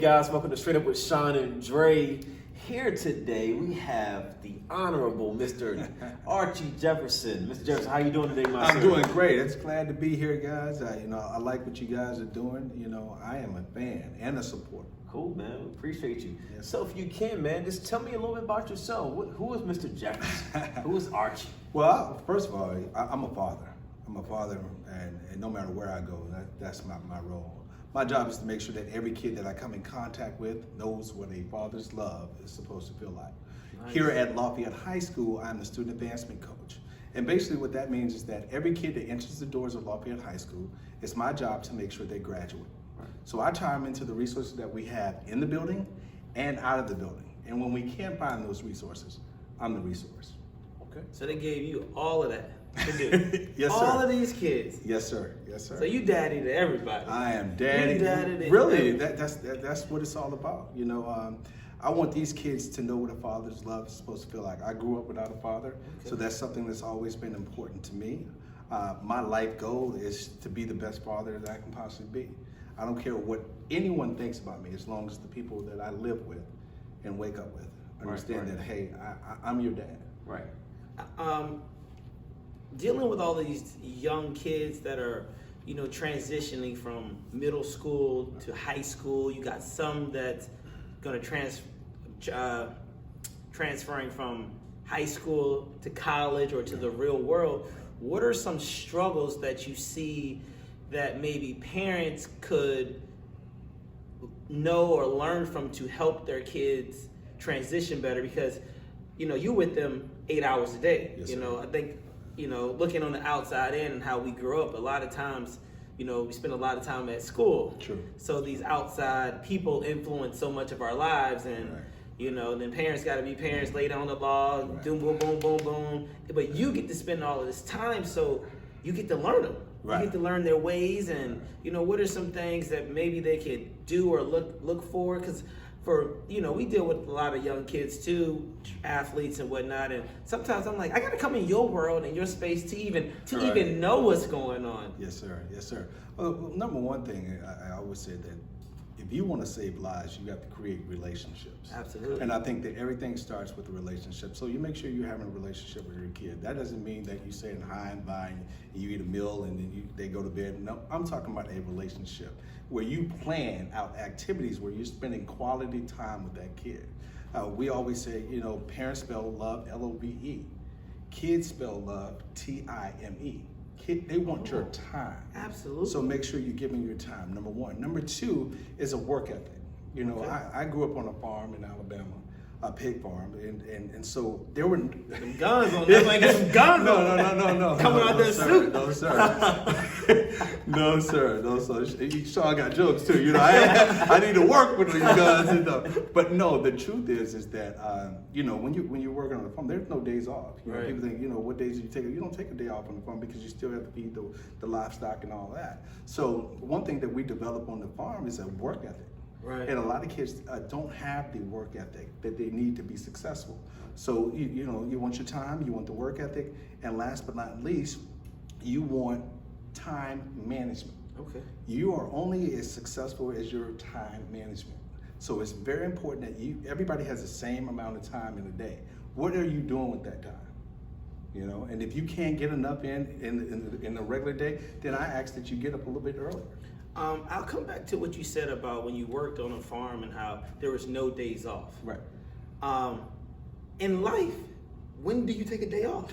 guys, welcome to Straight Up with Sean and Dre. Here today we have the Honorable Mr. Archie Jefferson. Mr. Jefferson, how you doing today, my I'm sir? doing great. It's glad to be here, guys. I like what you guys are doing. I am a fan and a supporter. Cool, man. We appreciate you. Yes. So if you can, man, just tell me a little bit about yourself. Who is Mr. Jefferson? Who is Archie? Well, first of all, I'm a father. I'm a father, and no matter where I go, that's my role. My job is to make sure that every kid that I come in contact with knows what a father's love is supposed to feel like. Nice. Here at Lafayette High School, I'm the student advancement coach. And basically what that means is that every kid that enters the doors of Lafayette High School, it's my job to make sure they graduate. Right. So I tie them into the resources that we have in the building and out of the building. And when we can't find those resources, I'm the resource. Okay. So they gave you all of that to do. Yes, sir. All of these kids. Yes, sir. Yes, sir. So you daddy to everybody. I am daddy. You daddy to Really, everybody. that's what it's all about. I want these kids to know what a father's love is supposed to feel like. I grew up without a father, so that's something that's always been important to me. My life goal is to be the best father that I can possibly be. I don't care what anyone thinks about me, as long as the people that I live with and wake up with understand right. that, hey, I'm your dad. Right. Dealing with all of these young kids that are, transitioning from middle school to high school. You got some that's gonna transferring from high school to college or to the real world. What are some struggles that you see that maybe parents could know or learn from to help their kids transition better? Because you're with them 8 hours a day. Yes, sir. I think looking on the outside in and how we grew up, a lot of times we spend a lot of time at school. True. So these outside people influence so much of our lives, and Right. then parents got to be parents, lay down the law, Right. boom, boom, boom, boom, boom. But you get to spend all of this time, so you get to learn them. Right. You get to learn their ways, and what are some things that maybe they could do or look for? Because we deal with a lot of young kids too, athletes and whatnot, and sometimes I'm like, I gotta come in your world and your space to even know what's going on. Yes, sir. Yes, sir. Well, number one thing, I always say that if you want to save lives, you have to create relationships. Absolutely. And I think that everything starts with a relationship. So you make sure you're having a relationship with your kid. That doesn't mean that you say hi and bye and you eat a meal and then they go to bed. No, I'm talking about a relationship where you plan out activities where you're spending quality time with that kid. We always say, parents spell love L-O-V-E. Kids spell love T-I-M-E. They want your time. Absolutely. So make sure you're giving your time, number one. Number two is a work ethic. I grew up on a farm in Alabama, a pig farm, and so there were Some guns on them. Like some guns on them. No. Coming out their suit. No, sir. No, sir. Sean got jokes too. I need to work with these guns and stuff. But no, the truth is that when you're working on the farm, there's no days off. Right. People think, what days do you take? You don't take a day off on the farm because you still have to feed the livestock and all that. So one thing that we develop on the farm is a work ethic. Right. And a lot of kids don't have the work ethic that they need to be successful. So you want your time, you want the work ethic, and last but not least, you want time management. Okay. You are only as successful as your time management. So it's very important that everybody has the same amount of time in a day. What are you doing with that time? And if you can't get enough in a regular day, then I ask that you get up a little bit earlier. I'll come back to what you said about when you worked on a farm and how there was no days off. Right. In life, when do you take a day off?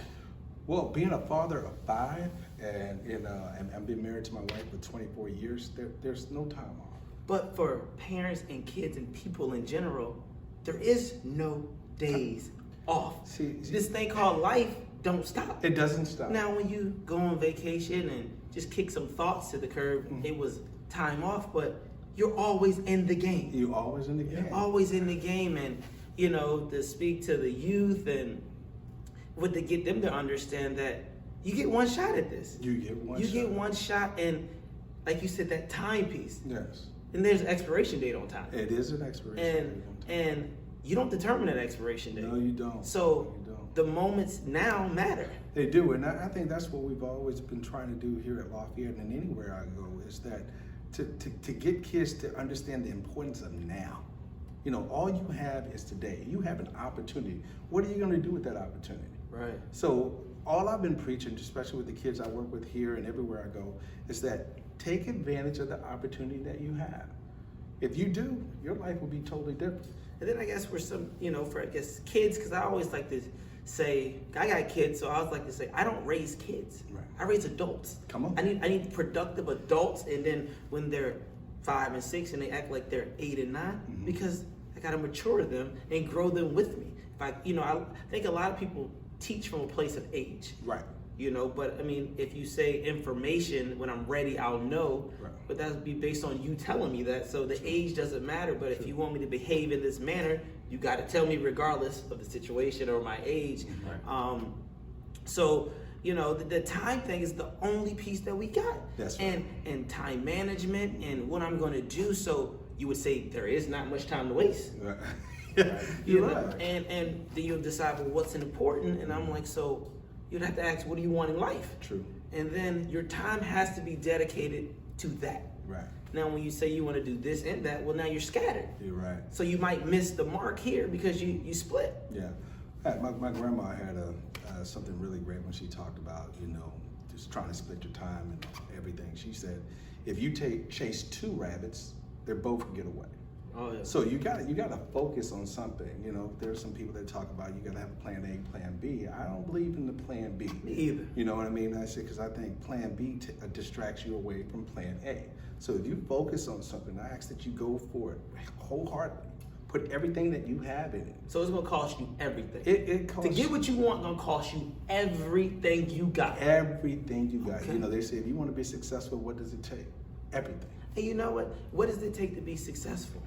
Well, being a father of 5 and I've been married to my wife for 24 years, there's no time off. But for parents and kids and people in general, there is no days off. See, this thing called life don't stop. It doesn't stop. Now, when you go on vacation and just kick some thoughts to the curb, it was time off, but you're always in the game. You're always in the game. You're always in the game, and to speak to the youth and to get them to understand that you get one shot at this. You get one shot. You get one shot, and like you said, that timepiece. Yes. And there's an expiration date on time. It is an expiration date on time. And you don't determine that expiration date. No, you don't. So You don't. the moments now matter. They do, and I think that's what we've always been trying to do here at Lafayette and anywhere I go, is that to get kids to understand the importance of now. You know, all you have is today. You have an opportunity. What are you going to do with that opportunity? Right. So all I've been preaching, especially with the kids I work with here and everywhere I go, is that take advantage of the opportunity that you have. If you do, your life will be totally different. And then I guess for some, for I guess kids, because I always like to say, I got kids, so I always like to say, I don't raise kids. Right. I raise adults. Come on. I need productive adults, and then when they're 5 and 6 and they act like they're 8 and 9, because I got to mature them and grow them with me. I think a lot of people teach from a place of age. Right. But I mean, if you say information, when I'm ready, I'll know. Right. But that would be based on you telling me that. So the age doesn't matter. But if you want me to behave in this manner, you got to tell me regardless of the situation or my age. Right. So the time thing is the only piece that we got. That's right. And time management and what I'm going to do. So you would say there is not much time to waste. Right. You You're know? right. And then you'll decide, well, what's important? And I'm like, so you'd have to ask, what do you want in life? True. And then your time has to be dedicated to that. Right. Now, when you say you want to do this and that, well, now you're scattered. You're right. So you might miss the mark here because you split. Yeah. My grandma had something really great when she talked about, just trying to split your time and everything. She said, if you chase 2 rabbits, they both can get away. Oh, yeah. So you gotta focus on something. There's some people that talk about you gotta have a plan A, plan B. I don't believe in the plan B. Me either. You know what I mean? I said because I think plan B distracts you away from plan A. So if you focus on something, I ask that you go for it wholeheartedly. Put everything that you have in it. So it's gonna cost you everything. It costs to get what you want, gonna cost you everything you got. everything you got. Okay. They say if you want to be successful, what does it take? Everything. And you know what? What does it take to be successful?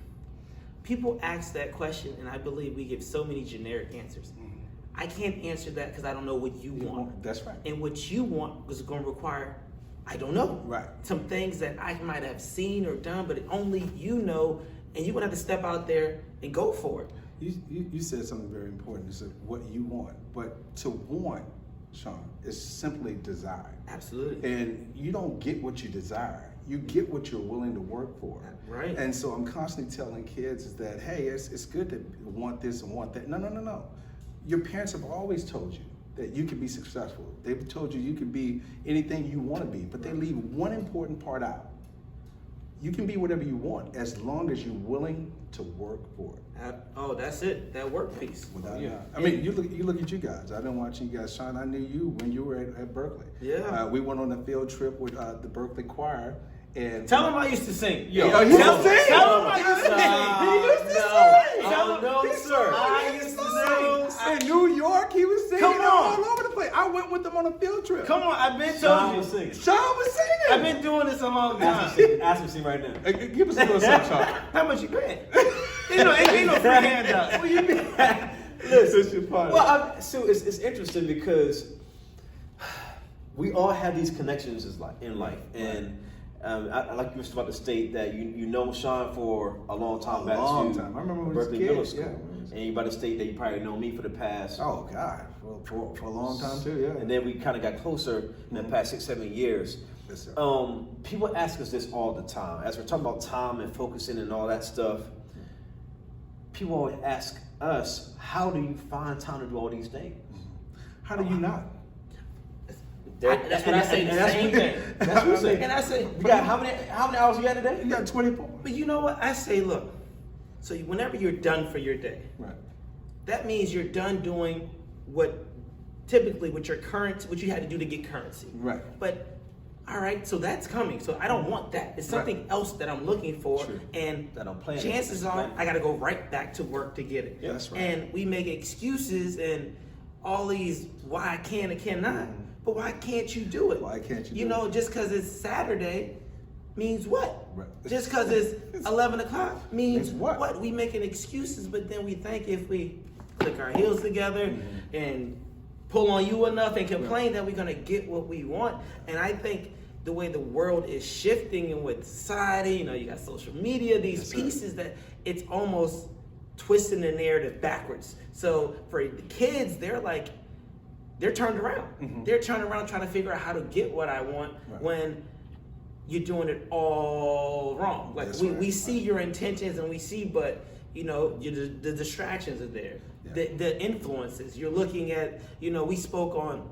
People ask that question, and I believe we give so many generic answers. I can't answer that because I don't know what you want. That's right. And what you want is going to require, I don't know. Right. Some things that I might have seen or done, but only you know, and you're going to have to step out there and go for it. You said something very important. You said what you want. But to want, Sean, is simply desire. Absolutely. And you don't get what you desire. You get what you're willing to work for. Right. And so I'm constantly telling kids is that, hey, it's good to want this and want that. No. Your parents have always told you that you can be successful. They've told you can be anything you want to be, but they leave one important part out. You can be whatever you want as long as you're willing to work for it. Oh, that's it. That work piece. Without doubt. I mean, you look at you guys. I've been watching you guys. Sean, I knew you when you were at Berkeley. Yeah. We went on a field trip with the Berkeley Choir. And Tell him I used to sing. Yo, Tell him I used to sing. He used to sing. No, sir. I used to sing. In New York, he was singing Come on. all over the place. I went with them on a field trip. Come on, I've been Sean told was you. singing. Sean was singing. I've been doing this a long time. Ask him to sing right now. Give us a little something, Sean. How much you paying? Ain't no free handout. What you mean? Listen, Well, so it's interesting because we all have these connections in life, and I like you about to state that you know Sean for a long time back. I remember when we was Berkeley kids, Middle School, yeah. and you about to state that you probably know me for the past. Oh God, well, for a long time too, yeah. And then we kind of got closer in the past 6-7 years. Yes, sir. People ask us this all the time as we're talking about time and focusing and all that stuff. People always ask us, how do you find time to do all these things? How do you not? That's what I say. The same thing. That's what I say. And I say, You got how many hours you got today? You got 24. but you know what? I say, look. So whenever you're done for your day, Right. that means you're done doing what typically what you had to do to get currency. Right. But all right, so that's coming. So I don't want that. It's something else that I'm looking for, True. and That I'm planning. chances are I got to go right back to work to get it. Yeah, that's right. And we make excuses and all these why I can and cannot. But why can't you do it? Why can't you You do know, it? just because it's Saturday means what? Right. Just because it's 11 o'clock means Means what? what? We making excuses, but then we think if we click our heels together and pull on you enough and complain that we're going to get what we want. And I think the way the world is shifting and with society, you got social media, these pieces that it's almost twisting the narrative backwards. So for the kids, they're turned around. They're turned around trying to figure out how to get what I want when you're doing it all wrong. Like That's we, right. we see your intentions and we see, but the distractions are there, the influences. You're looking at, we spoke on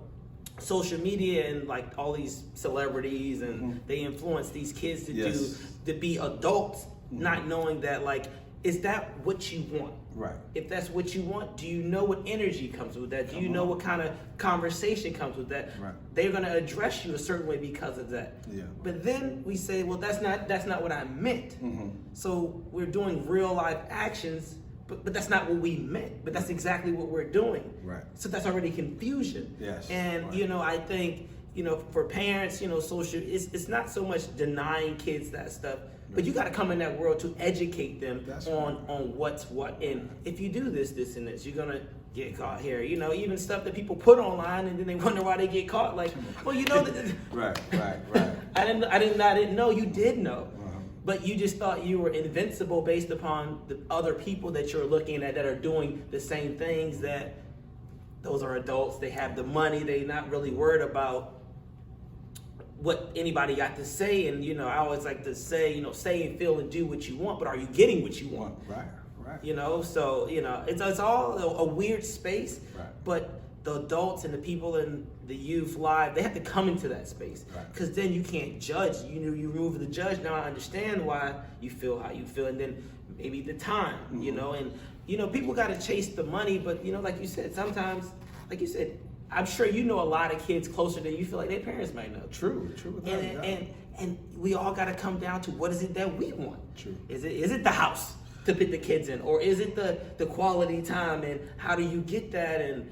social media and like all these celebrities and they influence these kids to be adults, not knowing that, like, is that what you want? Right. If that's what you want, do you know what energy comes with that? Do you know what kind of conversation comes with that? Right. They're going to address you a certain way because of that. Yeah. But then we say, well, that's not what I meant. So we're doing real life actions, but that's not what we meant. But that's exactly what we're doing. Right. So that's already confusion. Yes. And Right. I think for parents, social, it's not so much denying kids that stuff. But you got to come in that world to educate them on what's what. And if you do this, and this, you're going to get caught here. Even stuff that people put online and then they wonder why they get caught. Like, well, that. Right. I didn't know. You did know. But you just thought you were invincible based upon the other people that you're looking at that are doing the same things. That those are adults. They have the money. They're not really worried about what anybody got to say. And I always like to say, say and feel and do what you want, but are you getting what you want? Right. So it's all a weird space. Right. But the adults and the people in the youth live, they have to come into that space, because then you can't judge. You remove the judge. Now I understand why you feel how you feel, and then maybe the time, and people got to chase the money, but like you said, sometimes, like you said, I'm sure a lot of kids closer than you feel like their parents might know. True. And we all got to come down to, what is it that we want? True. Is it the house to put the kids in, or is it the quality time, and how do you get that? And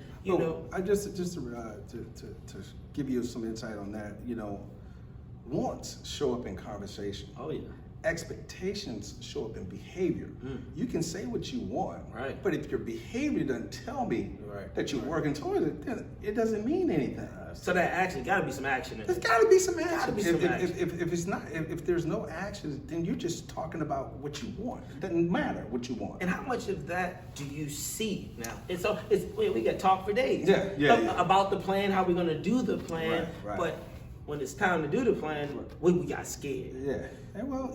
I just to give you some insight on that. Wants show up in conversation. Oh yeah. Expectations show up in behavior. You can say what you want, right? But if your behavior doesn't tell me that you're working towards it, then it doesn't mean anything. So that action, got to be some action. There's got to be some action. Action. If it's not, if there's no action, then you're just talking about what you want. It doesn't matter what you want. And how much of that do you see now? We got talk for days. Yeah. About the plan, how we're going to do the plan, Right. But when it's time to do the plan, we got scared. Yeah, and well,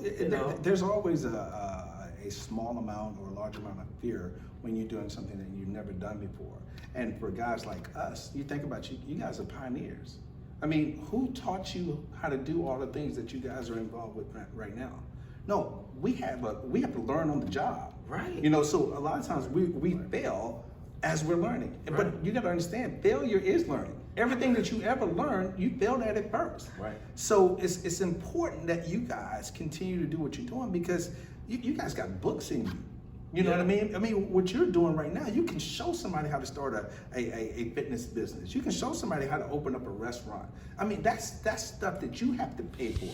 there's always a small amount or a large amount of fear when you're doing something that you've never done before. And for guys like us, you think about you guys are pioneers. I mean, who taught you how to do all the things that you guys are involved with right now? No, we have to learn on the job. Right. So a lot of times we fail as we're learning. Right. But you got to understand, failure is learning. Everything that you ever learned, you failed at it first. Right. So it's important that you guys continue to do what you're doing, because you guys got books in you. You know what I mean? I mean, what you're doing right now, you can show somebody how to start a fitness business. You can show somebody how to open up a restaurant. I mean, that's stuff that you have to pay for.